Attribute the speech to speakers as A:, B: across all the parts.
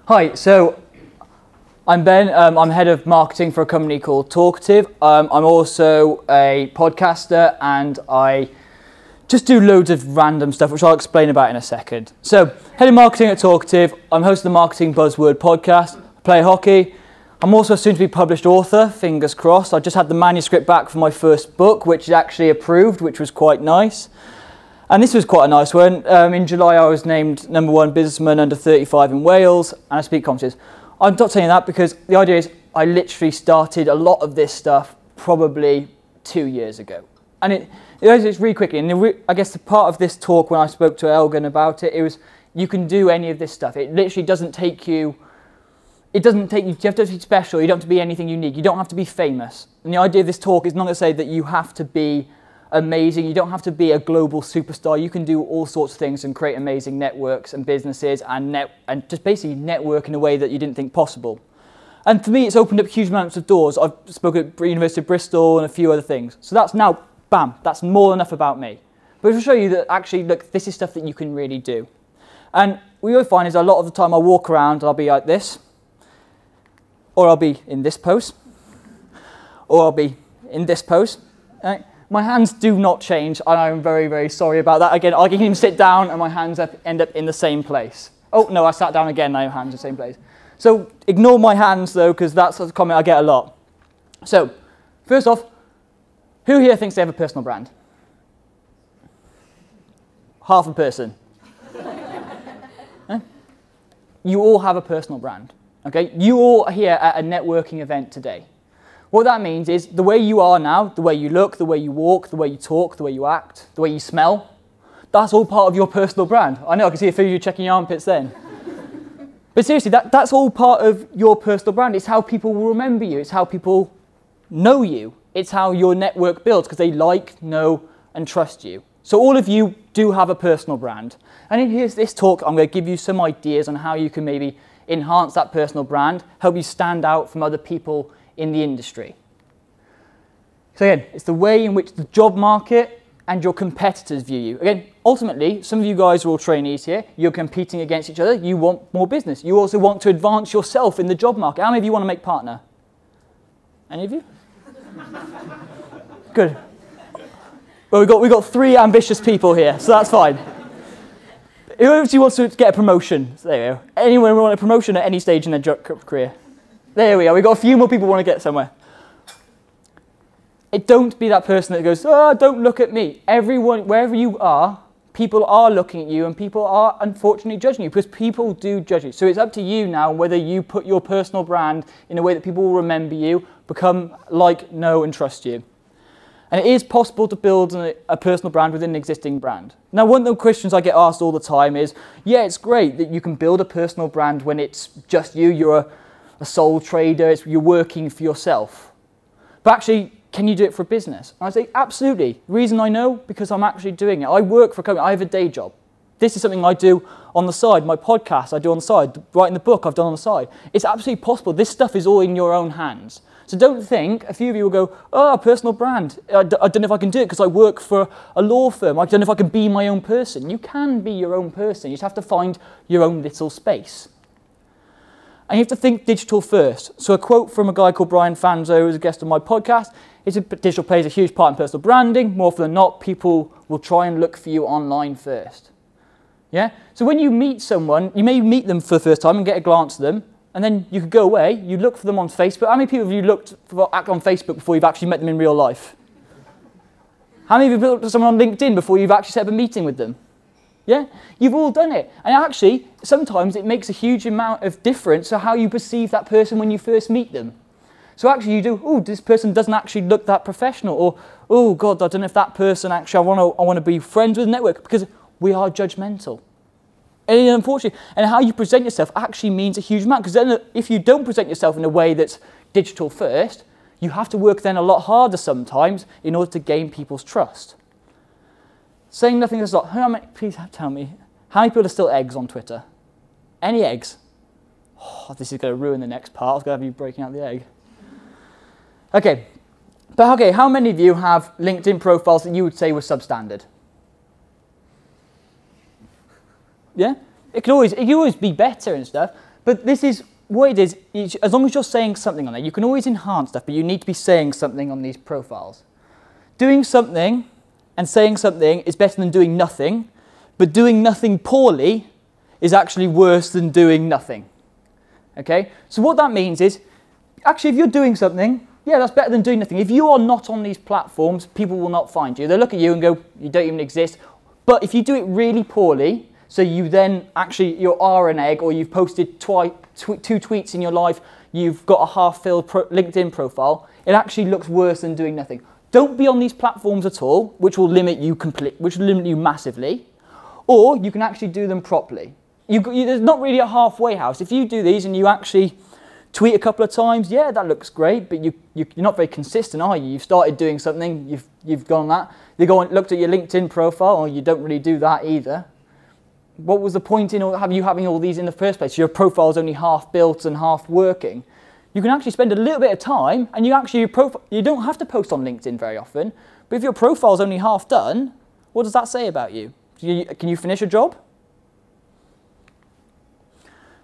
A: Hi, so I'm Ben. I'm head of marketing for a company called Talkative. I'm also a podcaster and I just do loads of random stuff, which I'll explain about in a second. So, head of marketing at Talkative. I'm host of the Marketing Buzzword podcast. I play hockey. I'm also a soon-to-be published author, fingers crossed. I just had the manuscript back for my first book, which is actually approved, which was quite nice. And this was quite a nice one. In July, I was named #1 businessman under 35 in Wales, and I speak conferences. I'm not saying that because the idea is I literally started a lot of this stuff probably 2 years ago. And it's really quickly. And I guess the part of this talk when I spoke to Elgin about it, it was you can do any of this stuff. It literally doesn't take you, you have to be special, you don't have to be anything unique, you don't have to be famous. And the idea of this talk is not to say that you have to be amazing, you don't have to be a global superstar, you can do all sorts of things and create amazing networks and businesses and just basically network in a way that you didn't think possible. And for me, it's opened up huge amounts of doors. I've spoken at University of Bristol and a few other things. So that's now, bam, that's more than enough about me. But to show you that actually, look, this is stuff that you can really do. And what you'll find is a lot of the time I walk around and I'll be like this, or I'll be in this pose, or I'll be in this pose. Right? My hands do not change, and I'm very, very sorry about that. Again, I can even sit down and my hands end up in the same place. Oh, no, I sat down again, now my hands are in the same place. So ignore my hands, though, because that's a comment I get a lot. So, first off, who here thinks they have a personal brand? Half a person. You all have a personal brand. Okay? You all are here at a networking event today. What that means is the way you are now, the way you look, the way you walk, the way you talk, the way you act, the way you smell, that's all part of your personal brand. I know, I can see a few of you checking your armpits then. But seriously, that's all part of your personal brand. It's how people will remember you. It's how people know you. It's how your network builds because they like, know, and trust you. So all of you do have a personal brand. And in this talk, I'm going to give you some ideas on how you can maybe enhance that personal brand, help you stand out from other people in the industry. So again, it's the way in which the job market and your competitors view you. Again, ultimately, some of you guys are all trainees here. You're competing against each other. You want more business. You also want to advance yourself in the job market. How many of you want to make partner? Any of you? Good. Well, we've got 3 ambitious people here, so that's fine. Who of you wants to get a promotion? So there we go. Anyone want a promotion at any stage in their job career? There we are. We've got a few more people who want to get somewhere. Don't be that person that goes, oh, don't look at me. Everyone, wherever you are, people are looking at you and people are unfortunately judging you because people do judge you. So it's up to you now whether you put your personal brand in a way that people will remember you, become like, know and trust you. And it is possible to build a personal brand within an existing brand. Now, one of the questions I get asked all the time is, yeah, it's great that you can build a personal brand when it's just you, you're a sole trader, you're working for yourself. But actually, can you do it for a business? And I say, absolutely. The reason I know, because I'm actually doing it. I work for a company, I have a day job. This is something I do on the side. My podcast I do on the side. Writing the book I've done on the side. It's absolutely possible. This stuff is all in your own hands. So don't think, a few of you will go, oh, personal brand. I don't know if I can do it because I work for a law firm. I don't know if I can be my own person. You can be your own person. You just have to find your own little space. And you have to think digital first. So a quote from a guy called Brian Fanzo, who's a guest on my podcast, is that digital plays a huge part in personal branding. More often than not, people will try and look for you online first. Yeah? So when you meet someone, you may meet them for the first time and get a glance at them, and then you could go away, you look for them on Facebook. How many people have you looked on Facebook before you've actually met them in real life? How many of you looked at someone on LinkedIn before you've actually set up a meeting with them? Yeah? You've all done it. And actually, sometimes it makes a huge amount of difference to how you perceive that person when you first meet them. So actually you do, oh, this person doesn't actually look that professional, or, oh God, I don't know if that person actually, I want to be friends with a network, because we are judgmental. And unfortunately, and how you present yourself actually means a huge amount, because then if you don't present yourself in a way that's digital first, you have to work then a lot harder sometimes in order to gain people's trust. Saying nothing is not, please tell me, how many people are still eggs on Twitter? Any eggs? Oh, this is going to ruin the next part. I was going to have you breaking out the egg. Okay, but okay, how many of you have LinkedIn profiles that you would say were substandard? Yeah? It can always be better and stuff, But this is what it is. As long as you're saying something on there, you can always enhance stuff, but you need to be saying something on these profiles. Doing something and saying something is better than doing nothing, but doing nothing poorly is actually worse than doing nothing. Okay? So what that means is, actually, if you're doing something, yeah, that's better than doing nothing. If you are not on these platforms, people will not find you. They'll look at you and go, you don't even exist. But if you do it really poorly, so you then actually, you are an egg, or you've posted two tweets in your life, you've got a half-filled LinkedIn profile, it actually looks worse than doing nothing. Don't be on these platforms at all, which will limit you massively, or you can actually do them properly. There's not really a halfway house. If you do these and you actually tweet a couple of times, yeah, that looks great, but you're not very consistent, are you? You've started doing something, you've gone on that. They go and looked at your LinkedIn profile, or you don't really do that either. What was the point in you having all these in the first place? Your profile's only half built and half working. You can actually spend a little bit of time, and you don't have to post on LinkedIn very often, but if your profile's only half done, what does that say about you? Can you finish a job?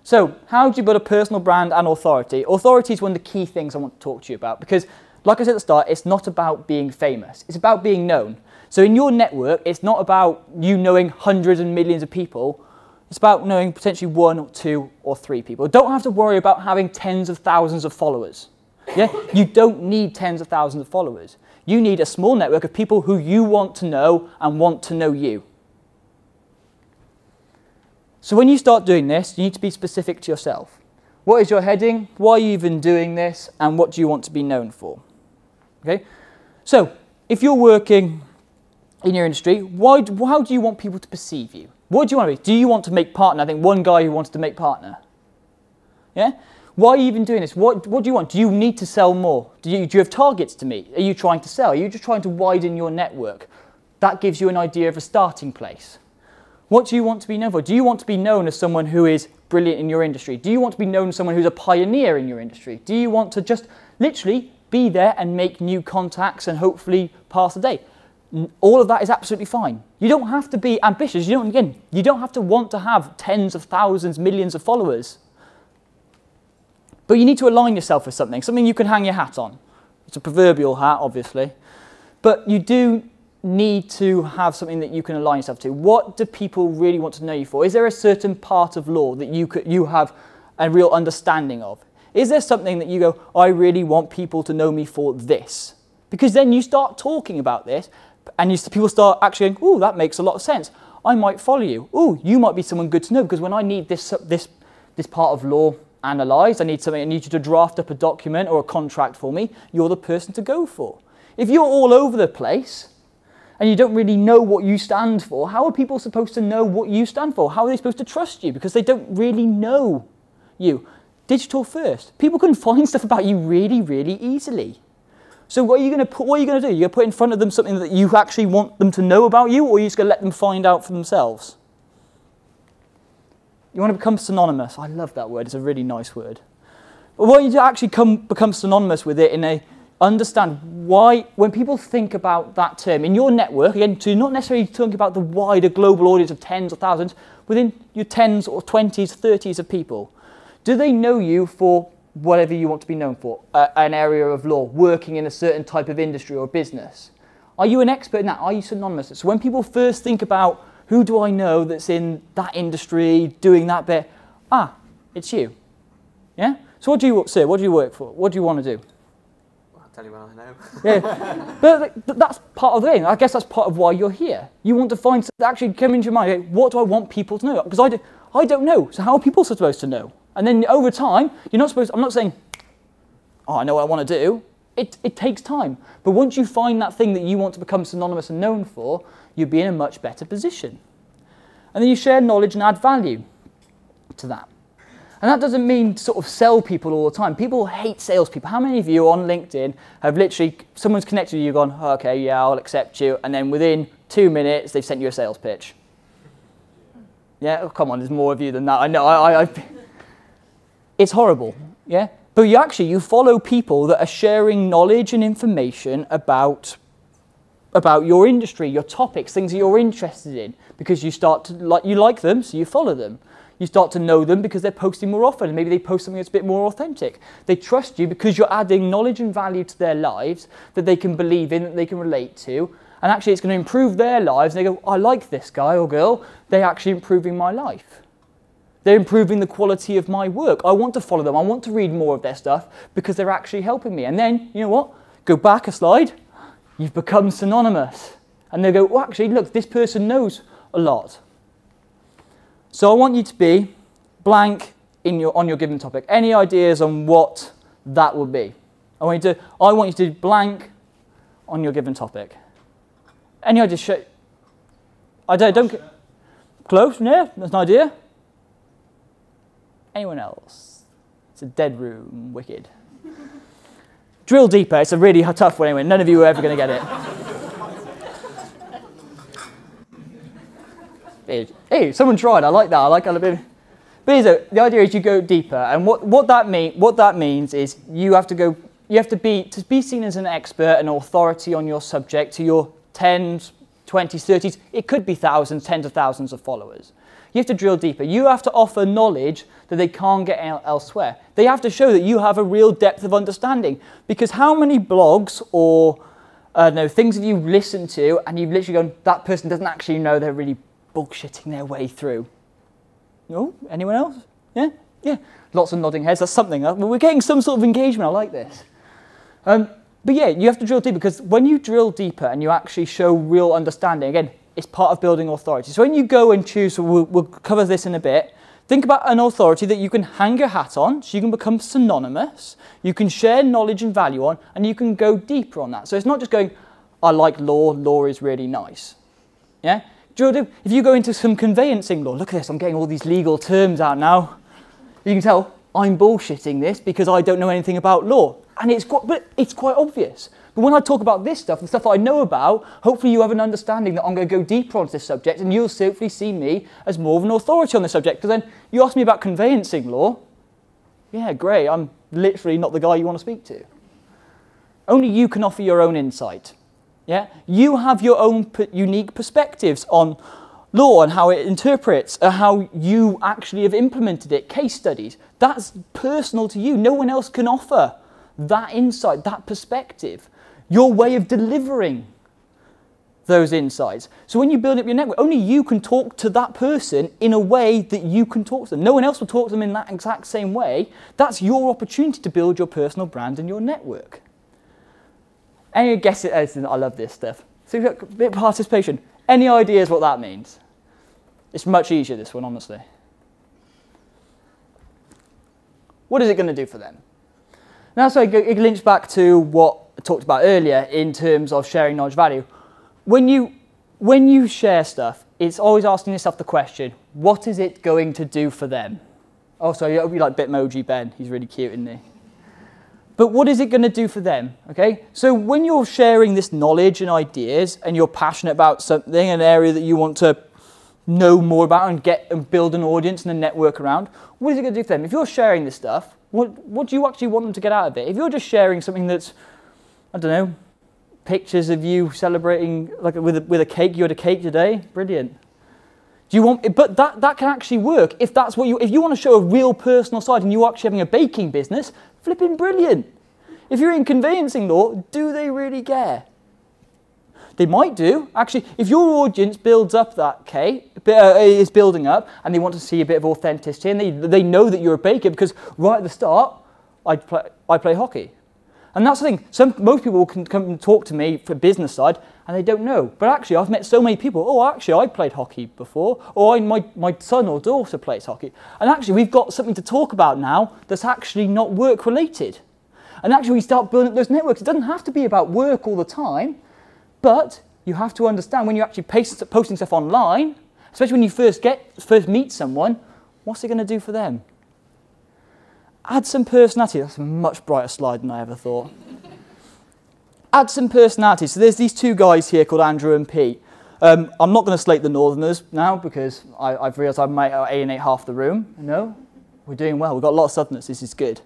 A: So, how do you build a personal brand and authority? Authority is one of the key things I want to talk to you about, because, like I said at the start, it's not about being famous. It's about being known. So in your network, it's not about you knowing hundreds and millions of people. It's about knowing potentially 1 or 2 or 3 people. Don't have to worry about having tens of thousands of followers. Yeah? You don't need tens of thousands of followers. You need a small network of people who you want to know and want to know you. So when you start doing this, you need to be specific to yourself. What is your heading? Why are you even doing this? And what do you want to be known for? Okay? So if you're working in your industry, how do you want people to perceive you? What do you want to be? Do you want to make partner? I think one guy who wanted to make partner. Yeah? Why are you even doing this? What do you want? Do you need to sell more? Do you have targets to meet? Are you trying to sell? Are you just trying to widen your network? That gives you an idea of a starting place. What do you want to be known for? Do you want to be known as someone who is brilliant in your industry? Do you want to be known as someone who's a pioneer in your industry? Do you want to just literally be there and make new contacts and hopefully pass the day? All of that is absolutely fine. You don't have to be ambitious. You don't have to want to have tens of thousands, millions of followers. But you need to align yourself with something you can hang your hat on. It's a proverbial hat, obviously. But you do need to have something that you can align yourself to. What do people really want to know you for? Is there a certain part of law that you have a real understanding of? Is there something that you go, I really want people to know me for this? Because then you start talking about this, and people start actually going, ooh, that makes a lot of sense. I might follow you. Ooh, you might be someone good to know, because when I need this part of law analysed, I need you to draft up a document or a contract for me, you're the person to go for. If you're all over the place, and you don't really know what you stand for, how are people supposed to know what you stand for? How are they supposed to trust you? Because they don't really know you. Digital first. People can find stuff about you really, really easily. So what are you going to do? You're going to put in front of them something that you actually want them to know about you, or are you just going to let them find out for themselves? You want to become synonymous. I love that word. It's a really nice word. But what you actually become synonymous with it understand why, when people think about that term in your network, again, so you're not necessarily talking about the wider global audience of tens or thousands, within your tens or 20s, 30s of people, do they know you for whatever you want to be known for, an area of law, working in a certain type of industry or business? Are you an expert in that? Are you synonymous? So when people first think about who do I know that's in that industry, doing that bit, it's you. Yeah? So what do you work for? What do you want to do?
B: Tell you when I know.
A: Yeah, but that's part of the thing. I guess that's part of why you're here. You want to find something that actually come into your mind. What do I want people to know? Because I don't know. So how are people supposed to know? And then over time, I'm not saying, I know what I want to do. It takes time. But once you find that thing that you want to become synonymous and known for, you'll be in a much better position. And then you share knowledge and add value to that. And that doesn't mean sort of sell people all the time. People hate salespeople. How many of you on LinkedIn have literally, someone's connected with you, gone, okay, yeah, I'll accept you, and then within 2 minutes, they've sent you a sales pitch? Yeah, oh, come on, there's more of you than that. I know, it's horrible, yeah? But you follow people that are sharing knowledge and information about your industry, your topics, things that you're interested in, because you like them, so you follow them. You start to know them because they're posting more often, and maybe they post something that's a bit more authentic. They trust you because you're adding knowledge and value to their lives that they can believe in, that they can relate to, and actually it's going to improve their lives, and they go, I like this guy or girl, they're actually improving my life. They're improving the quality of my work. I want to follow them. I want to read more of their stuff because they're actually helping me. And then, you know what? Go back a slide. You've become synonymous. And they go, well, actually, look, this person knows a lot. So I want you to be blank on your given topic. Any ideas on what that would be? I want you to do blank on your given topic. Any ideas? Don't close? Yeah, that's an idea. Anyone else? It's a dead room, wicked. Drill deeper. It's a really tough one anyway. None of you are ever going to get it. Hey, someone tried. I like that. I like a little bit. But the idea is you go deeper, and what that means is you have to be seen as an expert, an authority on your subject to your 10s, 20s, 30s. It could be thousands, tens of thousands of followers. You have to drill deeper. You have to offer knowledge that they can't get elsewhere. They have to show that you have a real depth of understanding. Because how many blogs or things have you listened to and you've literally gone, that person doesn't actually know, they're really bullshitting their way through? No? Anyone else? Yeah? Yeah. Lots of nodding heads. That's something. We're getting some sort of engagement. I like this. But yeah, you have to drill deeper because when you drill deeper and you actually show real understanding, again, it's part of building authority. So when you go and choose, we'll cover this in a bit, think about an authority that you can hang your hat on, so you can become synonymous, you can share knowledge and value on, and you can go deeper on that. So it's not just going, I like law is really nice. Yeah? If you go into some conveyancing law, look at this, I'm getting all these legal terms out now. You can tell, I'm bullshitting this because I don't know anything about law. And it's quite obvious. But when I talk about this stuff, the stuff I know about, hopefully you have an understanding that I'm going to go deeper onto this subject and you'll simply see me as more of an authority on this subject. Because then you ask me about conveyancing law. Yeah, great, I'm literally not the guy you want to speak to. Only you can offer your own insight. Yeah? You have your own unique perspectives on law and how it interprets, how you actually have implemented it, case studies. That's personal to you. No one else can offer that insight, that perspective. Your way of delivering those insights. So when you build up your network, only you can talk to that person in a way that you can talk to them. No one else will talk to them in that exact same way. That's your opportunity to build your personal brand and your network. Any guesses? I love this stuff. So you've got a bit of participation. Any ideas what that means? It's much easier, this one, honestly. What is it going to do for them? Now, so it links back to what I talked about earlier in terms of sharing knowledge value. When you share stuff, it's always asking yourself the question, what is it going to do for them? Oh, sorry, it'll be like Bitmoji Ben. He's really cute, isn't he? But what is it going to do for them? Okay? So when you're sharing this knowledge and ideas and you're passionate about something, an area that you want to know more about and build an audience and a network around, what is it going to do for them? If you're sharing this stuff, what do you actually want them to get out of it? If you're just sharing something that's, I don't know, pictures of you celebrating like with a cake, you had a cake today, brilliant. Do you want? But that can actually work if that's what if you want to show a real personal side and you're actually having a baking business, flipping brilliant. If you're in conveyancing law, do they really care? They might do. Actually, if your audience builds up that is building up and they want to see a bit of authenticity and they know that you're a baker because right at the start, I play hockey. And that's the thing. Most people can come and talk to me for business side and they don't know. But actually, I've met so many people, oh, actually, I played hockey before. Or my son or daughter plays hockey. And actually, we've got something to talk about now that's actually not work-related. And actually, we start building up those networks. It doesn't have to be about work all the time. But you have to understand when you're actually posting stuff online, especially when you first meet someone, what's it going to do for them? Add some personality. That's a much brighter slide than I ever thought. Add some personality. So there's these two guys here called Andrew and Pete. I'm not going to slate the Northerners now because I've realised I might alienate half the room. No, we're doing well. We've got a lot of Southerners. This is good.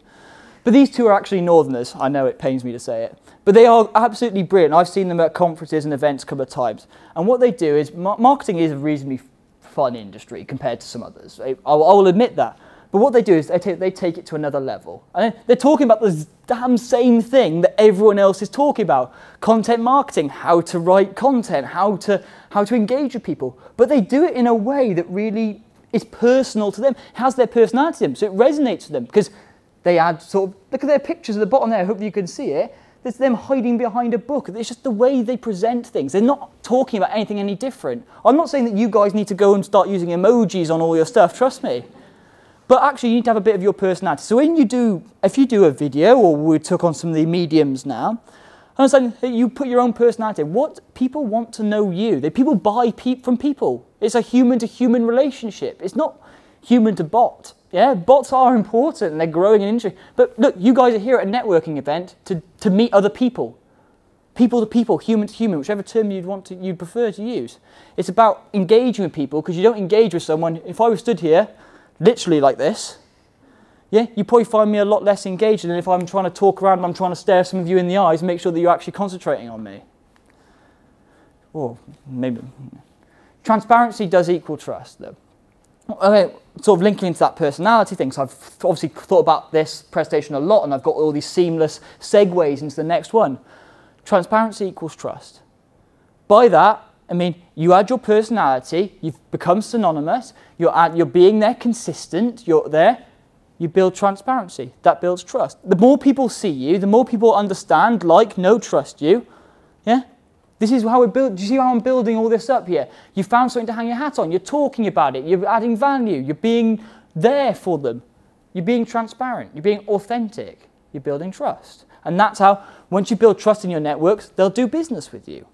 A: But these two are actually Northerners. I know it pains me to say it. But they are absolutely brilliant. I've seen them at conferences and events a couple of times. And what they do is, marketing is a reasonably fun industry compared to some others. I will admit that. But what they do is they take it to another level. And they're talking about the damn same thing that everyone else is talking about. Content marketing, how to write content, how to engage with people. But they do it in a way that really is personal to them, has their personality to them, so it resonates with them. Because they add sort of, look at their pictures at the bottom there, I hope you can see it. There's them hiding behind a book. It's just the way they present things. They're not talking about anything any different. I'm not saying that you guys need to go and start using emojis on all your stuff, trust me. But actually, you need to have a bit of your personality. So if you do a video, or we took on some of the mediums now, I'm saying you put your own personality. What people want to know you. People buy from people. It's a human-to-human relationship. It's not human to bot. Yeah, bots are important and they're growing in industry. But look, you guys are here at a networking event to meet other people. People to people, human to human, whichever term you'd prefer to use. It's about engaging with people, because you don't engage with someone. If I was stood here, literally like this, yeah, you probably find me a lot less engaged than if I'm trying to talk around and I'm trying to stare some of you in the eyes and make sure that you're actually concentrating on me. Or maybe. Transparency does equal trust, though. Okay, sort of linking into that personality thing, so I've obviously thought about this presentation a lot, and I've got all these seamless segues into the next one. Transparency equals trust. By that, I mean, you add your personality, you've become synonymous, you're being there consistent, you're there, you build transparency. That builds trust. The more people see you, the more people understand, like, know, trust you. Yeah? This is how we build. Do you see how I'm building all this up here? You found something to hang your hat on. You're talking about it. You're adding value. You're being there for them. You're being transparent. You're being authentic. You're building trust. And that's how, once you build trust in your networks, they'll do business with you.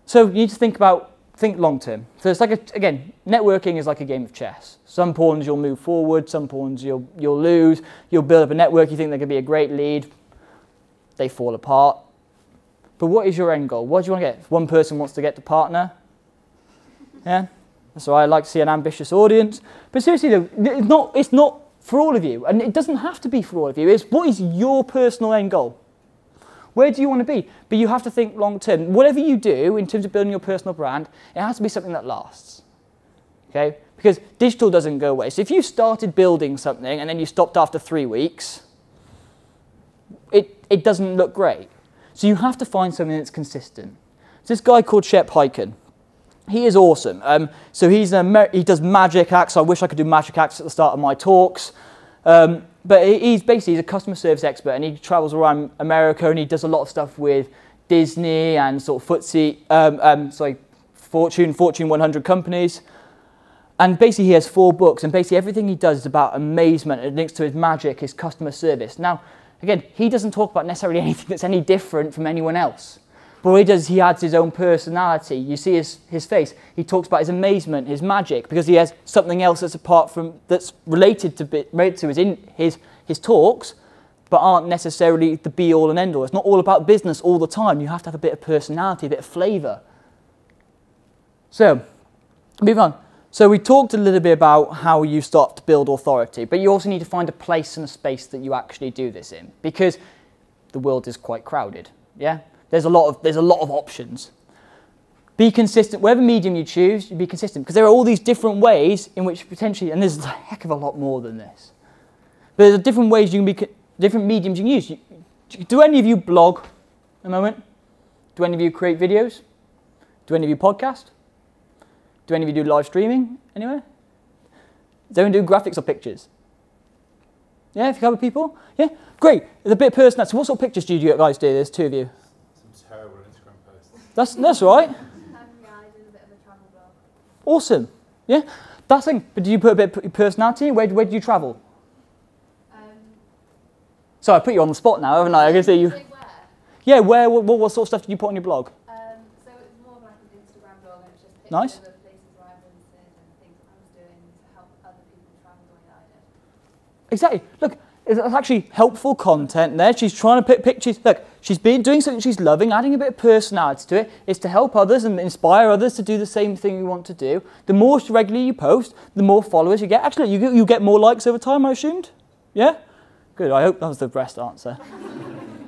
A: So you need to think long term. So it's like, again, networking is like a game of chess. Some pawns you'll move forward, some pawns you'll lose. You'll build up a network, you think they're going to be a great lead. They fall apart. But what is your end goal? What do you want to get? One person wants to get to partner. Yeah? So I like to see an ambitious audience. But seriously though, it's not for all of you. And it doesn't have to be for all of you. It's what is your personal end goal? Where do you want to be? But you have to think long term. Whatever you do in terms of building your personal brand, it has to be something that lasts. Okay? Because digital doesn't go away. So if you started building something and then you stopped after 3 weeks, it doesn't look great. So you have to find something that's consistent. So this guy called Shep Hyken, he is awesome. So he does magic acts. I wish I could do magic acts at the start of my talks. But he's a customer service expert, and he travels around America, and he does a lot of stuff with Disney and sort of Fortune 100 companies. And basically he has 4 books, and basically everything he does is about amazement. It links to his magic, his customer service. Now, again, he doesn't talk about necessarily anything that's any different from anyone else. But what he does, he adds his own personality. You see his face. He talks about his amazement, his magic, because he has something else that's related to his talks, but aren't necessarily the be-all and end-all. It's not all about business all the time. You have to have a bit of personality, a bit of flavour. So, moving on. So we talked a little bit about how you start to build authority, but you also need to find a place and a space that you actually do this in, because the world is quite crowded. Yeah, there's a lot of options. Be consistent. Whatever medium you choose, you be consistent, because there are all these different ways in which potentially, and there's a heck of a lot more than this. But there's different ways you can be, different mediums you can use. Do any of you blog at the moment? Do any of you create videos? Do any of you podcast? Do any of you do live streaming anywhere? Does anyone do graphics or pictures? Yeah, a couple of people? Yeah, great. There's a bit of personality. So what sort of pictures do you guys do? There's 2 of you.
B: Some terrible Instagram posts.
A: That's right.
C: Yeah, I do a bit of a travel blog.
A: Awesome. Yeah, that's the thing. But do you put a bit of personality in? Where do you travel? So I put you on the spot now, haven't I? I can see you.
C: Where?
A: Yeah, where? What sort of stuff do you put on your blog?
C: So it's more like an Instagram blog, and it's just pictures
A: Nice.
C: of the places where I visited and things that I was doing to help other people travel the way that I did.
A: Exactly. Look, it's actually helpful content there. She's trying to pick pictures. Look, she's been doing something she's loving, adding a bit of personality to it. It's to help others and inspire others to do the same thing you want to do. The more regularly you post, the more followers you get. Actually, you get more likes over time, I assumed? Yeah? Good. I hope that was the best answer.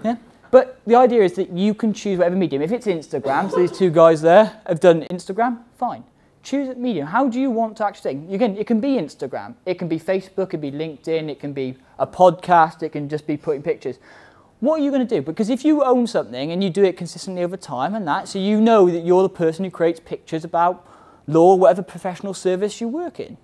A: Yeah? But the idea is that you can choose whatever medium. If it's Instagram, so these 2 guys there have done Instagram, fine. choose a medium. How do you want to actually say? Again, it can be Instagram, it can be Facebook, it can be LinkedIn, it can be a podcast, it can just be putting pictures. What are you going to do? Because if you own something and you do it consistently over time and that, so you know that you're the person who creates pictures about law, whatever professional service you work in.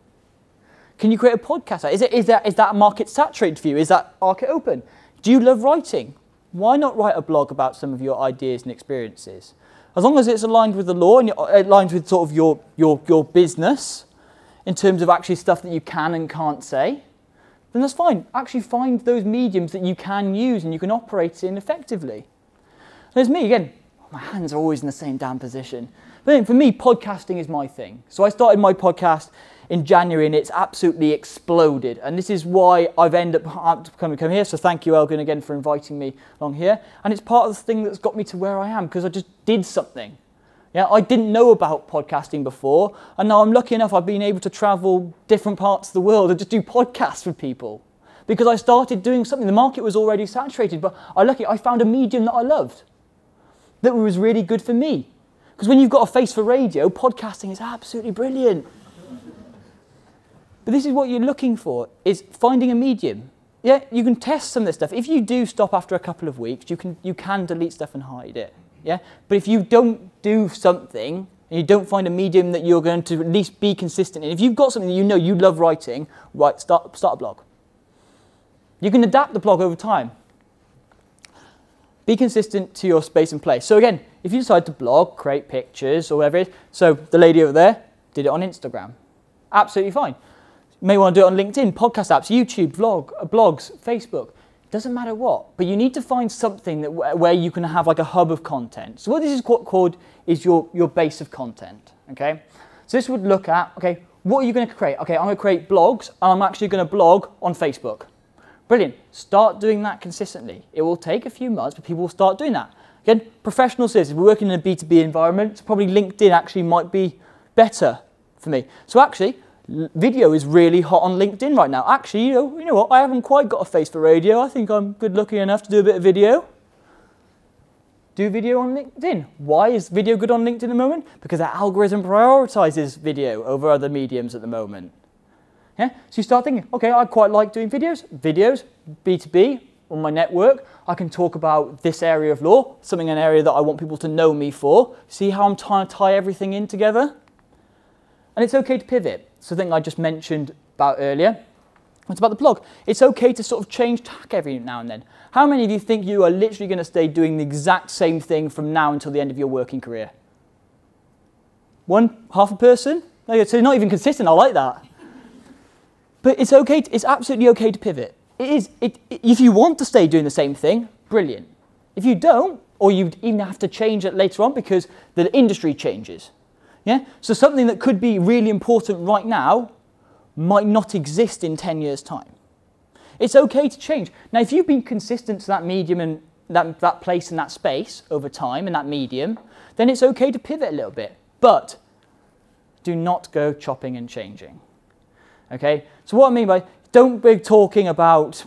A: Can you create a podcast? Is that market saturated for you? Is that market open? Do you love writing? Why not write a blog about some of your ideas and experiences? As long as it's aligned with the law and it aligns with sort of your business in terms of actually stuff that you can and can't say, then that's fine. Actually find those mediums that you can use and you can operate in effectively. And there's me, again, my hands are always in the same damn position. But then for me, podcasting is my thing. So I started my podcast in January and it's absolutely exploded. And this is why I've ended up come here. So thank you, Elgin, again for inviting me along here. And it's part of the thing that's got me to where I am because I just did something. Yeah, I didn't know about podcasting before, and now I'm lucky enough I've been able to travel different parts of the world and just do podcasts with people. Because I started doing something, the market was already saturated, but I found a medium that I loved, that was really good for me. Because when you've got a face for radio, podcasting is absolutely brilliant. But this is what you're looking for, is finding a medium. Yeah, you can test some of this stuff. If you do stop after a couple of weeks, you can delete stuff and hide it. Yeah? But if you don't do something, and you don't find a medium that you're going to at least be consistent in, if you've got something that you know you love writing, start a blog. You can adapt the blog over time. Be consistent to your space and place. So again, if you decide to blog, create pictures or whatever it is, so the lady over there did it on Instagram. Absolutely fine. You may want to do it on LinkedIn, podcast apps, YouTube, blogs, Facebook. Doesn't matter what, but you need to find something where you can have like a hub of content. So what this is called is your base of content, okay? So this would look at, okay, what are you going to create? Okay, I'm going to create blogs, and I'm actually going to blog on Facebook. Brilliant. Start doing that consistently. It will take a few months, but people will start doing that. Again, professional services. We're working in a B2B environment, so probably LinkedIn actually might be better for me. So actually, video is really hot on LinkedIn right now. Actually, you know what? I haven't quite got a face for radio. I think I'm good looking enough to do a bit of video. Do video on LinkedIn. Why is video good on LinkedIn at the moment? Because our algorithm prioritizes video over other mediums at the moment. Yeah? So you start thinking, okay, I quite like doing videos, B2B, on my network. I can talk about this area of law, an area that I want people to know me for. See how I'm trying to tie everything in together? And it's okay to pivot. Something I just mentioned about earlier. It's about the blog. It's okay to sort of change tack every now and then. How many of you think you are literally going to stay doing the exact same thing from now until the end of your working career? Half a person? So you're not even consistent. I like that. But it's okay. It's absolutely okay to pivot. If you want to stay doing the same thing, brilliant. If you don't, or you even have to change it later on because the industry changes. Yeah? So something that could be really important right now might not exist in 10 years' time. It's okay to change. Now, if you've been consistent to that medium and that place and that space over time and that medium, then it's okay to pivot a little bit. But do not go chopping and changing. Okay? So what I mean by, don't be talking about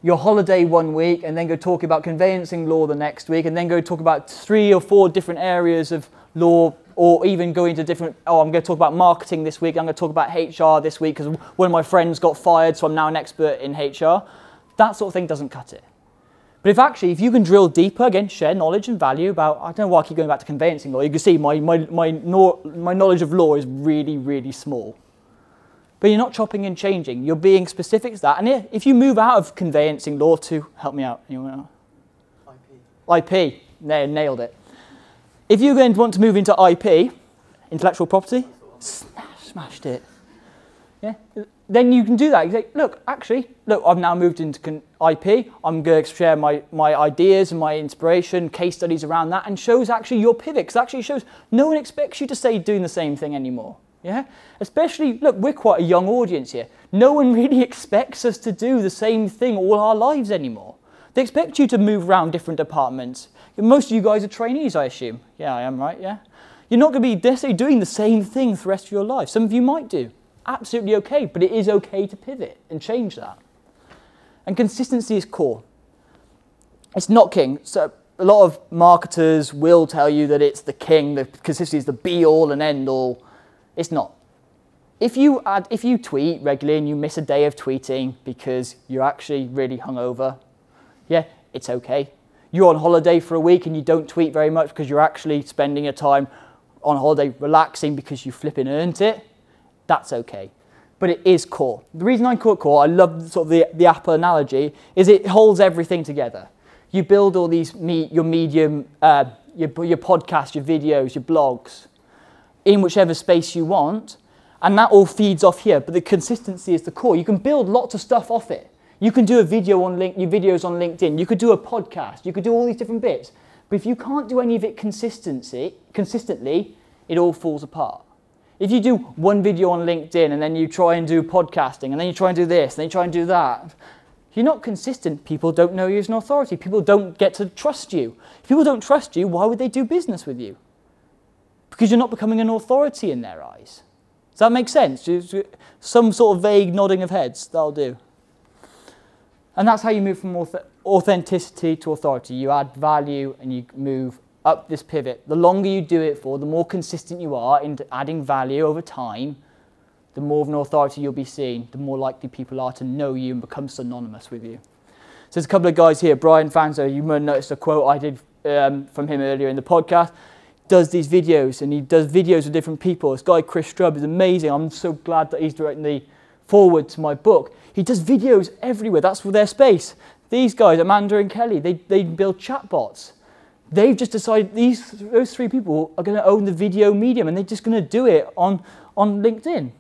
A: your holiday one week and then go talking about conveyancing law the next week and then go talk about 3 or 4 different areas of law, or even go into different, I'm going to talk about marketing this week, I'm going to talk about HR this week because one of my friends got fired, so I'm now an expert in HR. That sort of thing doesn't cut it. But if you can drill deeper, again, share knowledge and value about, I don't know why I keep going back to conveyancing law. You can see my knowledge of law is really, really small. But you're not chopping and changing. You're being specific to that. And if you move out of conveyancing law to, help me out, IP. Nailed it. If you're going to want to move into IP, intellectual property, smashed it. Yeah? Then you can do that. You say, look, I've now moved into IP. I'm going to share my ideas and my inspiration, case studies around that, and shows actually your pivot, because actually shows no one expects you to stay doing the same thing anymore. Yeah? Especially, look, we're quite a young audience here. No one really expects us to do the same thing all our lives anymore. They expect you to move around different departments. Most of you guys are trainees, I assume. Yeah, I am, right? Yeah. You're not going to be necessarily doing the same thing for the rest of your life. Some of you might do. Absolutely okay, but it is okay to pivot and change that. And consistency is core. It's not king. So a lot of marketers will tell you that it's the king, that consistency is the be-all and end-all. It's not. If you tweet regularly and you miss a day of tweeting because you're actually really hungover, yeah, it's okay. You're on holiday for a week and you don't tweet very much because you're actually spending your time on holiday relaxing because you flipping earned it, that's okay. But it is core. The reason I call it core, I love sort of the Apple analogy, is it holds everything together. You build all these, your medium, your podcasts, your videos, your blogs, in whichever space you want, and that all feeds off here, but the consistency is the core. You can build lots of stuff off it. You can do a video on your videos on LinkedIn, you could do a podcast, you could do all these different bits, but if you can't do any of it consistently, it all falls apart. If you do one video on LinkedIn and then you try and do podcasting and then you try and do this and then you try and do that, you're not consistent. People don't know you as an authority. People don't get to trust you. If people don't trust you, why would they do business with you? Because you're not becoming an authority in their eyes. Does that make sense? Some sort of vague nodding of heads, that'll do. And that's how you move from authenticity to authority. You add value and you move up this pivot. The longer you do it for, the more consistent you are in adding value over time, the more of an authority you'll be seen, the more likely people are to know you and become synonymous with you. So there's a couple of guys here. Brian Fanzo, you might have noticed a quote I did from him earlier in the podcast. Does these videos, and he does videos with different people. This guy, Chris Strubb, is amazing. I'm so glad that he's directing the forward to my book. He does videos everywhere. That's for their space. These guys, Amanda and Kelly, they build chatbots. They've just decided those three people are going to own the video medium and they're just going to do it on LinkedIn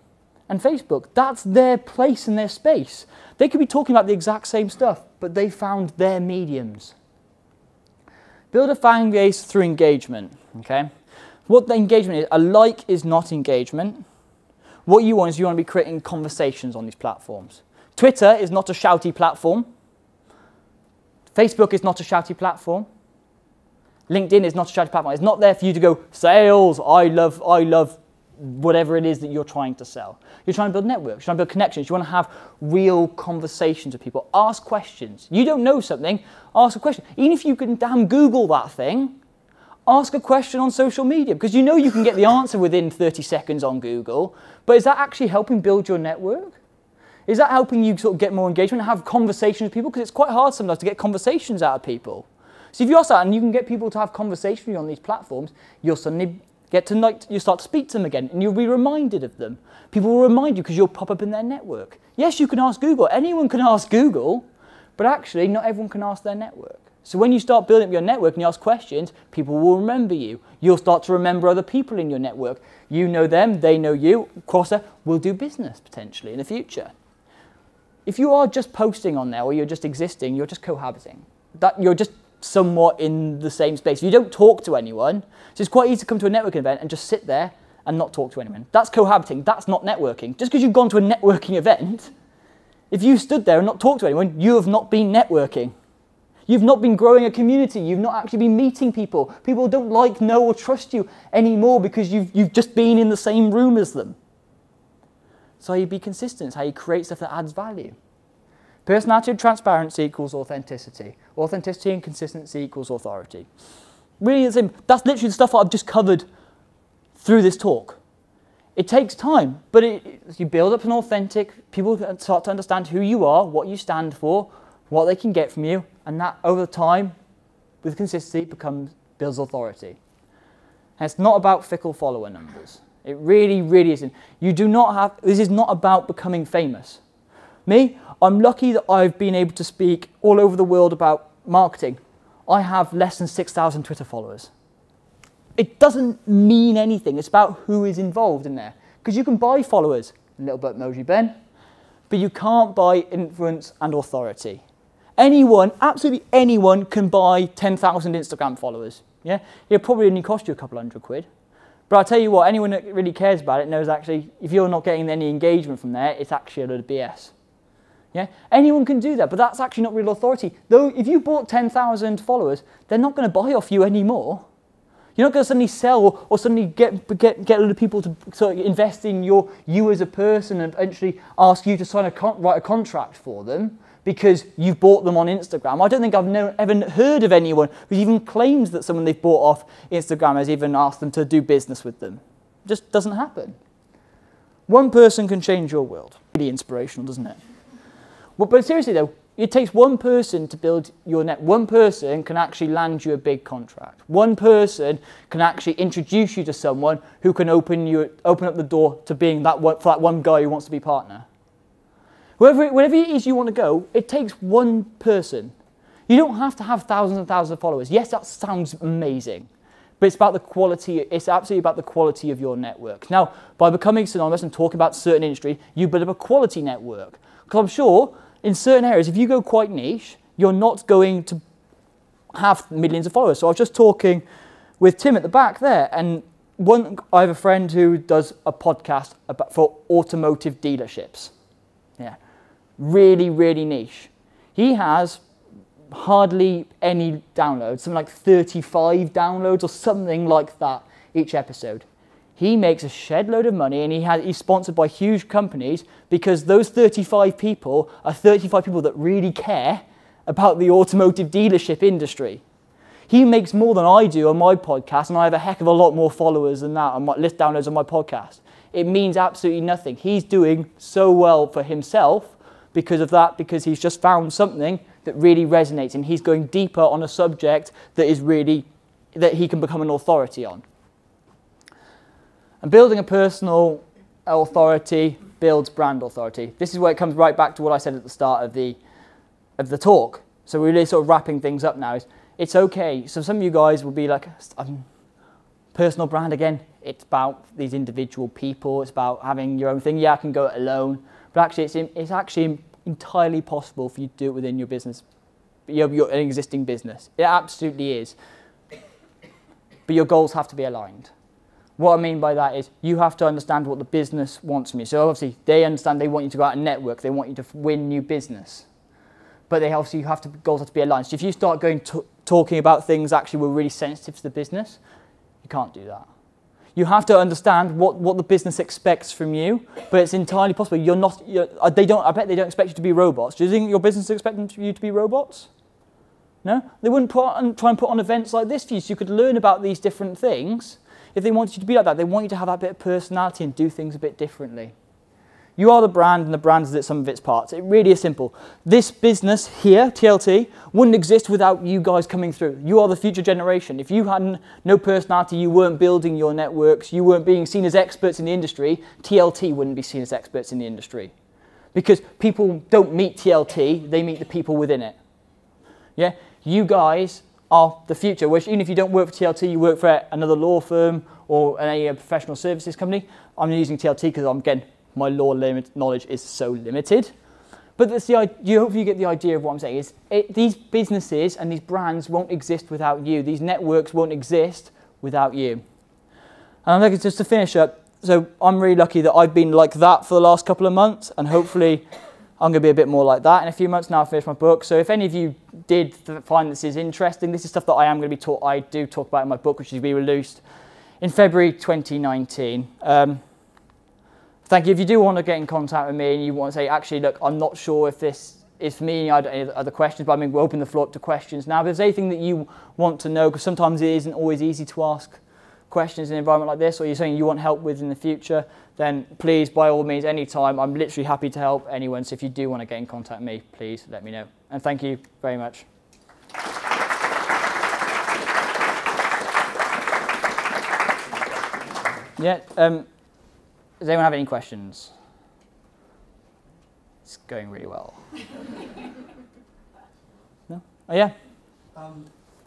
A: and Facebook. That's their place and their space. They could be talking about the exact same stuff, but they found their mediums. Build a fan base through engagement, okay? What the engagement is, a like is not engagement. What you want is you want to be creating conversations on these platforms. Twitter is not a shouty platform. Facebook is not a shouty platform. LinkedIn is not a shouty platform. It's not there for you to go, sales, I love whatever it is that you're trying to sell. You're trying to build networks, you're trying to build connections, you want to have real conversations with people. Ask questions. You don't know something, ask a question. Even if you can damn Google that thing, ask a question on social media, because you know you can get the answer within 30 seconds on Google, but is that actually helping build your network? Is that helping you sort of get more engagement and have conversations with people? Because it's quite hard sometimes to get conversations out of people. So if you ask that and you can get people to have conversations with you on these platforms, you'll suddenly you start to speak to them again and you'll be reminded of them. People will remind you because you'll pop up in their network. Yes, you can ask Google. Anyone can ask Google, but actually not everyone can ask their network. So when you start building up your network and you ask questions, people will remember you. You'll start to remember other people in your network. You know them, they know you. Crosser will do business potentially in the future. If you are just posting on there or you're just existing, you're just cohabiting. You're just somewhat in the same space. You don't talk to anyone, so it's quite easy to come to a networking event and just sit there and not talk to anyone. That's cohabiting, that's not networking. Just because you've gone to a networking event, if you stood there and not talked to anyone, you have not been networking. You've not been growing a community, you've not actually been meeting people. People don't like, know or trust you anymore because you've just been in the same room as them. So how you be consistent, it's how you create stuff that adds value. Personality and transparency equals authenticity. Authenticity and consistency equals authority. Really, that's literally the stuff that I've just covered through this talk. It takes time, but you build up an authentic, people start to understand who you are, what you stand for, what they can get from you, and that over time, with consistency, builds authority. And it's not about fickle follower numbers. It really, really isn't. This is not about becoming famous. Me, I'm lucky that I've been able to speak all over the world about marketing. I have less than 6,000 Twitter followers. It doesn't mean anything. It's about who is involved in there. Because you can buy followers, a little bit emoji Ben, but you can't buy influence and authority. Anyone, absolutely anyone, can buy 10,000 Instagram followers. Yeah, it'll probably only cost you a couple £100. But I'll tell you what, anyone that really cares about it knows actually, if you're not getting any engagement from there, it's actually a load of BS. Yeah? Anyone can do that, but that's actually not real authority. Though if you bought 10,000 followers, they're not going to buy off you anymore. You're not going to suddenly sell or suddenly get a lot of people to sort of invest in you as a person and eventually ask you to write a contract for them because you've bought them on Instagram. I don't think I've ever heard of anyone who even claims that someone they've bought off Instagram has even asked them to do business with them. It just doesn't happen. One person can change your world. Really inspirational, doesn't it? Well, but seriously though, it takes one person to build your net. One person can actually land you a big contract. One person can actually introduce you to someone who can open up the door to being for that one guy who wants to be partner. Wherever it is you want to go, it takes one person. You don't have to have thousands and thousands of followers. Yes, that sounds amazing, but it's about the quality. It's absolutely about the quality of your network. Now, by becoming synonymous and talking about certain industry, you build up a quality network. Because I'm sure in certain areas, if you go quite niche, you're not going to have millions of followers. So I was just talking with Tim at the back there, and I have a friend who does a podcast for automotive dealerships. Yeah, really, really niche. He has hardly any downloads, something like 35 downloads or something like that each episode. He makes a shed load of money, and he's sponsored by huge companies because those 35 people are 35 people that really care about the automotive dealership industry. He makes more than I do on my podcast, and I have a heck of a lot more followers than that on my list downloads on my podcast. It means absolutely nothing. He's doing so well for himself because of that, because he's just found something that really resonates, and he's going deeper on a subject that he can become an authority on. And building a personal authority builds brand authority. This is where it comes right back to what I said at the start of the talk. So we're really sort of wrapping things up now. It's okay. So some of you guys will be like, personal brand again. It's about these individual people. It's about having your own thing. Yeah, I can go it alone. But actually, it's actually entirely possible for you to do it within your business, your existing business. It absolutely is. But your goals have to be aligned. What I mean by that is you have to understand what the business wants from you. So obviously they understand they want you to go out and network. They want you to win new business. But goals have to be aligned. So if you start talking about things actually were really sensitive to the business, you can't do that. You have to understand what the business expects from you, but it's entirely possible. I bet they don't expect you to be robots. Do you think your business is expecting you to be robots? No? They wouldn't try and put on events like this for you so you could learn about these different things. If they wanted you to be like that, they want you to have that bit of personality and do things a bit differently. You are the brand, and the brand is some of its parts. It really is simple. This business here, TLT, wouldn't exist without you guys coming through. You are the future generation. If you had no personality, you weren't building your networks, you weren't being seen as experts in the industry, TLT wouldn't be seen as experts in the industry. Because people don't meet TLT, they meet the people within it. Yeah? You guys are the future, which even if you don't work for TLT, you work for another law firm or a professional services company. I'm using TLT because again, my law knowledge is so limited. But hopefully you get the idea of what I'm saying. These businesses and these brands won't exist without you. These networks won't exist without you. And I think just to finish up, so I'm really lucky that I've been like that for the last couple of months, and hopefully I'm going to be a bit more like that in a few months now. I've finished my book. So if any of you did find this is interesting, this is stuff that I am going to be taught. I do talk about in my book, which will be released in February 2019. Thank you. If you do want to get in contact with me and you want to say, actually, look, I'm not sure if this is for me, I don't have any other questions, but I mean, we'll open the floor up to questions now. If there's anything that you want to know, because sometimes it isn't always easy to ask questions in an environment like this, or you're saying you want help with in the future, then please, by all means, anytime, I'm literally happy to help anyone. So if you do want to get in contact with me, please let me know. And thank you very much. Yeah, does anyone have any questions? It's going really well. No? Oh, yeah?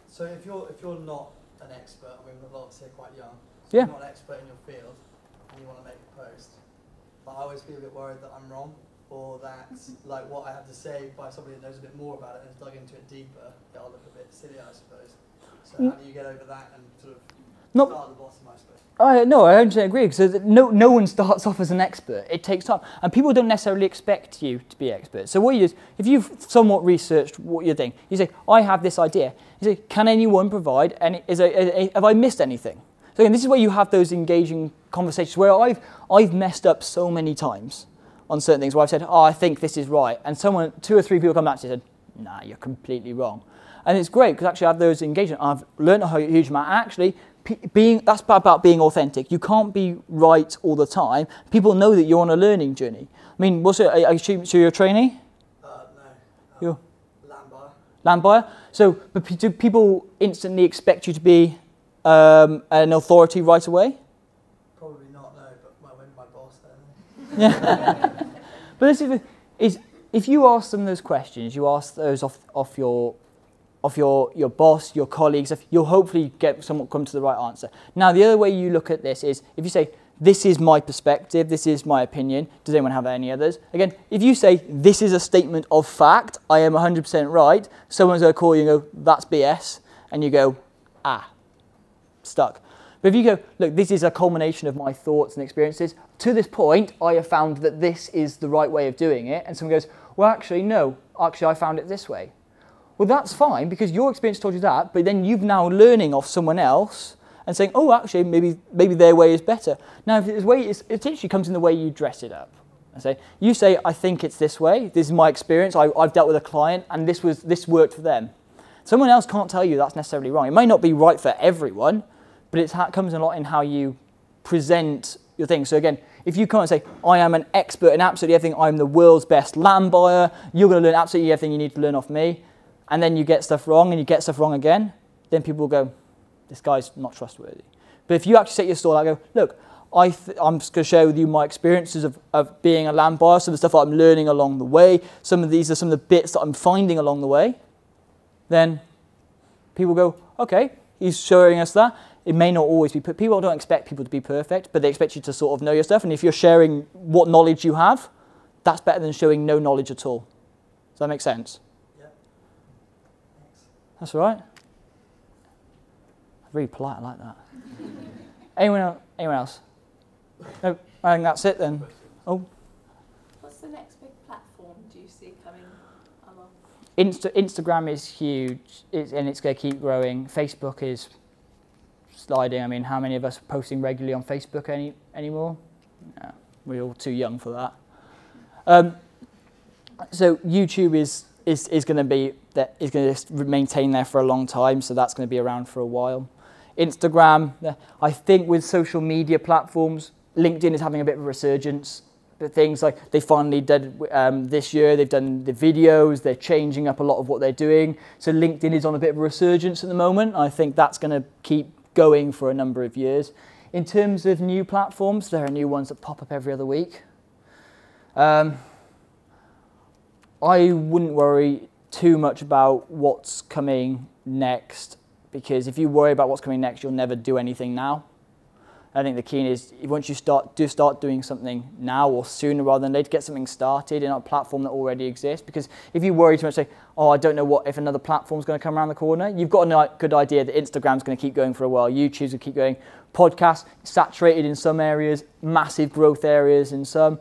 D: So if you're not an expert, I mean, we're obviously quite young, so
A: yeah.
D: You're not an expert in your field, and you want to make a post, but I always feel a bit worried that I'm wrong, or that like what I have to say by somebody that knows a bit more about it and has dug into it deeper, it'll look a bit silly, I suppose. So how do you get over that and sort of start at the bottom, I suppose?
A: No, I 100% agree, because no one starts off as an expert. It takes time. And people don't necessarily expect you to be experts. So what you do is, if you've somewhat researched what you're doing, you say, I have this idea. You say, can anyone provide, have I missed anything? So again, this is where you have those engaging conversations where I've messed up so many times on certain things where I've said, oh, I think this is right. And two or three people come back to me and said, nah, you're completely wrong. And it's great, because actually I have those engagements. I've learned a huge amount. Actually, that's about being authentic. You can't be right all the time. People know that you're on a learning journey. I mean, so you're a trainee?
D: No.
A: You're
D: Land buyer.
A: land buyer? So do people instantly expect you to be an authority right away?
D: Probably not, no, but when my boss then.
A: Yeah. But this is if you ask them those questions, you ask those off your boss, your colleagues, you'll hopefully come to the right answer. Now, the other way you look at this is if you say, this is my perspective, this is my opinion, does anyone have any others? Again, if you say, this is a statement of fact, I am 100% right, someone's going to call you and go, that's BS, and you go, stuck. But if you go, look, this is a culmination of my thoughts and experiences, to this point, I have found that this is the right way of doing it, and someone goes, well, actually, no, actually, I found it this way. Well, that's fine, because your experience told you that, but then you've now learning off someone else and saying, oh, actually, maybe their way is better. Now, if it actually comes in the way you dress it up. You say, I think it's this way, this is my experience, I've dealt with a client, and this worked for them. Someone else can't tell you that's necessarily wrong. It may not be right for everyone, but it comes a lot in how you present your thing. So again, if you come and say, I am an expert in absolutely everything, I'm the world's best land buyer, you're going to learn absolutely everything you need to learn off me, and then you get stuff wrong and you get stuff wrong again, then people will go, this guy's not trustworthy. But if you actually set your store, I go, look, I'm just going to share with you my experiences of being a land buyer, some of the stuff I'm learning along the way, these are some of the bits that I'm finding along the way, then people go, okay, he's showing us that. It may not always be, people don't expect people to be perfect, but they expect you to sort of know your stuff, and if you're sharing what knowledge you have, that's better than showing no knowledge at all. Does that make sense? That's all right. Really polite, I like that. Anyone else? No, I think that's it then. Oh.
C: What's the next big platform do you see coming along?
A: Instagram is huge, and it's going to keep growing. Facebook is sliding. I mean, how many of us are posting regularly on Facebook anymore? No, we're all too young for that. So YouTube is going to be is going to maintain there for a long time, so that's going to be around for a while. Instagram, I think with social media platforms, LinkedIn is having a bit of a resurgence. But things like they finally did this year, they've done the videos, they're changing up a lot of what they're doing. So LinkedIn is on a bit of a resurgence at the moment. I think that's going to keep going for a number of years. In terms of new platforms, there are new ones that pop up every other week. I wouldn't worry too much about what's coming next, because if you worry about what's coming next, you'll never do anything now. I think the key is once you start doing something now or sooner rather than later, get something started in a platform that already exists. Because if you worry too much, say, oh, I don't know if another platform's going to come around the corner, you've got a good idea that Instagram's going to keep going for a while, YouTube's going to keep going, podcasts saturated in some areas, massive growth areas in some.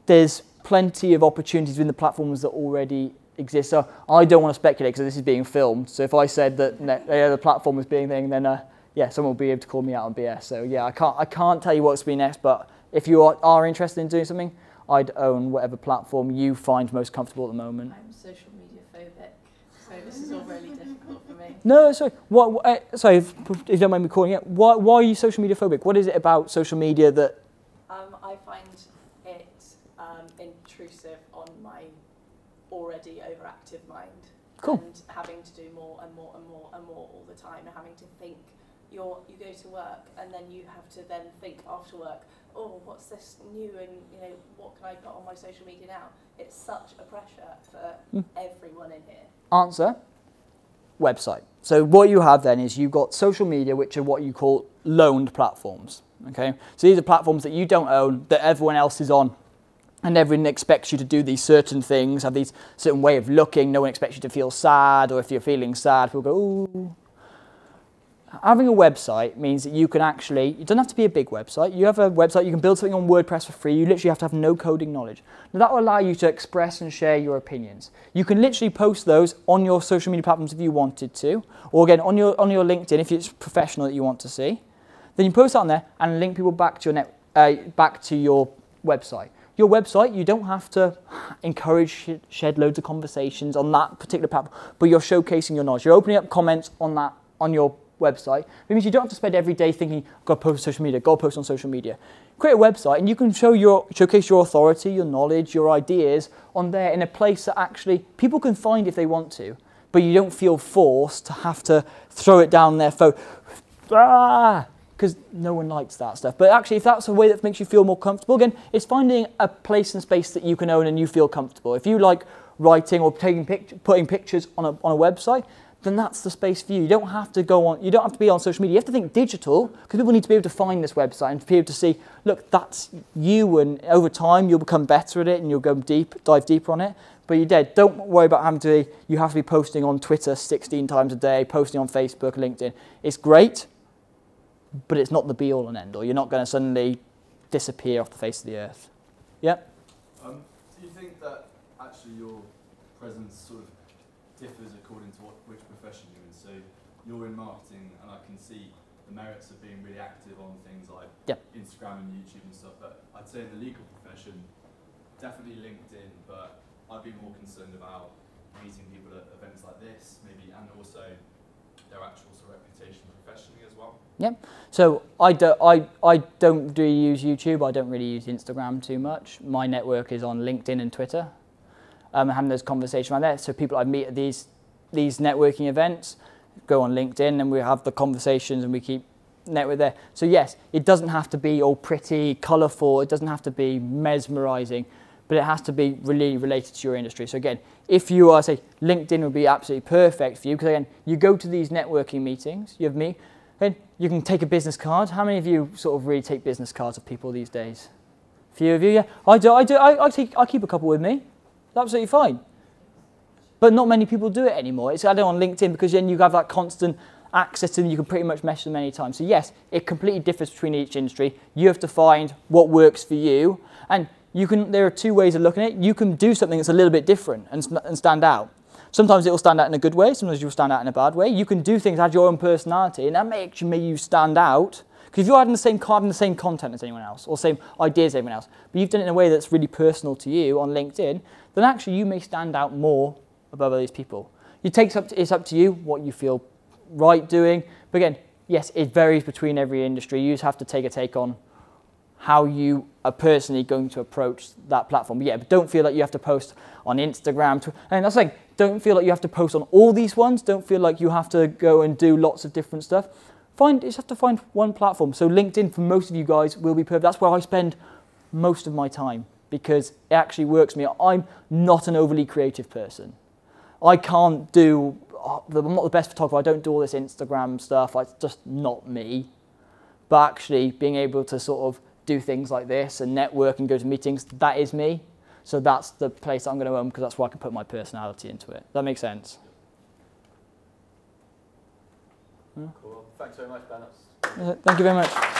A: There's plenty of opportunities within the platforms that already exist. So I don't want to speculate because this is being filmed. So if I said that the platform was being thing, then yeah, someone will be able to call me out on BS. So yeah, I can't tell you what's going to be next, but if you are interested in doing something, I'd own whatever platform you find most comfortable at the moment.
C: I'm social media phobic, so this is all really difficult for me.
A: No, sorry. Sorry, if you don't mind me calling it, why are you social media phobic? What is it about social media that...
C: I find it intrusive on my already overactive mind.
A: Cool.
C: And having to do more and more and more and more all the time, and having to think. You go to work and then you have to then think after work, oh, what's this new, and what can I put on my social media now? It's such a pressure for everyone in here.
A: Answer, website. So what you have then is you've got social media, which are what you call loaned platforms. Okay, so these are platforms that you don't own, that everyone else is on. And everyone expects you to do these certain things, have these certain way of looking. No one expects you to feel sad, or if you're feeling sad, people go, ooh. Having a website means that you can actually, it doesn't have to be a big website. You have a website, you can build something on WordPress for free. You literally have to have no coding knowledge. Now that will allow you to express and share your opinions. You can literally post those on your social media platforms if you wanted to, or again on your LinkedIn if it's professional that you want to see. Then you post that on there and link people back to your website. Your website, you don't have to shed loads of conversations on that particular platform, but you're showcasing your knowledge. You're opening up comments on your website. It means you don't have to spend every day thinking, got to post on social media, got to post on social media. Create a website and you can showcase your authority, your knowledge, your ideas on there in a place that actually people can find if they want to, but you don't feel forced to have to throw it down their phone. Because no one likes that stuff. But actually, if that's a way that makes you feel more comfortable, again, it's finding a place and space that you can own and you feel comfortable. If you like writing or putting pictures on a website, then that's the space for you. You don't have to go on. You don't have to be on social media. You have to think digital because people need to be able to find this website and to be able to see, look, that's you, and over time you'll become better at it and you'll go dive deeper on it. But you're dead. Don't worry about having to. You have to be posting on Twitter 16 times a day, posting on Facebook, LinkedIn. It's great, but it's not the be-all and end-all. You're not going to suddenly disappear off the face of the earth. Yeah?
B: Do you think that actually your presence sort of differs according to which profession you're in? So you're in marketing, and I can see the merits of being really active on things like Instagram and YouTube and stuff, but I'd say in the legal profession, definitely LinkedIn, but I'd be more concerned about meeting people at events like this, maybe, and also their actual sort of reputation professionally as well.
A: Yep. So I don't really use YouTube. I don't really use Instagram too much. My network is on LinkedIn and Twitter. Having those conversations around there. So people I meet at these networking events go on LinkedIn and we have the conversations and we keep network there. So yes, it doesn't have to be all pretty, colourful. It doesn't have to be mesmerising, but it has to be really related to your industry. So again, if you are, say, LinkedIn would be absolutely perfect for you because again, you go to these networking meetings, you have me, and you can take a business card. How many of you sort of really take business cards of people these days? A few of you, yeah. I do. I keep a couple with me. It's absolutely fine. But not many people do it anymore. It's added on LinkedIn because then you have that constant access to them. You can pretty much message them anytime. So yes, it completely differs between each industry. You have to find what works for you. And there are two ways of looking at it. You can do something that's a little bit different and stand out. Sometimes it will stand out in a good way. Sometimes you'll stand out in a bad way. You can do things, add your own personality, and that makes you stand out. Because if you're adding the same content as anyone else, or same ideas as anyone else, but you've done it in a way that's really personal to you on LinkedIn, then actually you may stand out more above these people. It's up to you what you feel right doing. But again, yes, it varies between every industry. You just have to take a take on how you are personally going to approach that platform. But yeah, but don't feel like you have to post on Instagram. And that's like, don't feel like you have to post on all these ones. Don't feel like you have to go and do lots of different stuff. You just have to find one platform. So LinkedIn, for most of you guys, will be perfect. That's where I spend most of my time because it actually works for me. I'm not an overly creative person. I can't do, I'm not the best photographer. I don't do all this Instagram stuff. It's just not me. But actually being able to sort of do things like this and network and go to meetings, that is me. So that's the place I'm going to own because that's where I can put my personality into it. Does that make sense?
B: Cool. Thanks very much, Ben.
A: Thank you very much.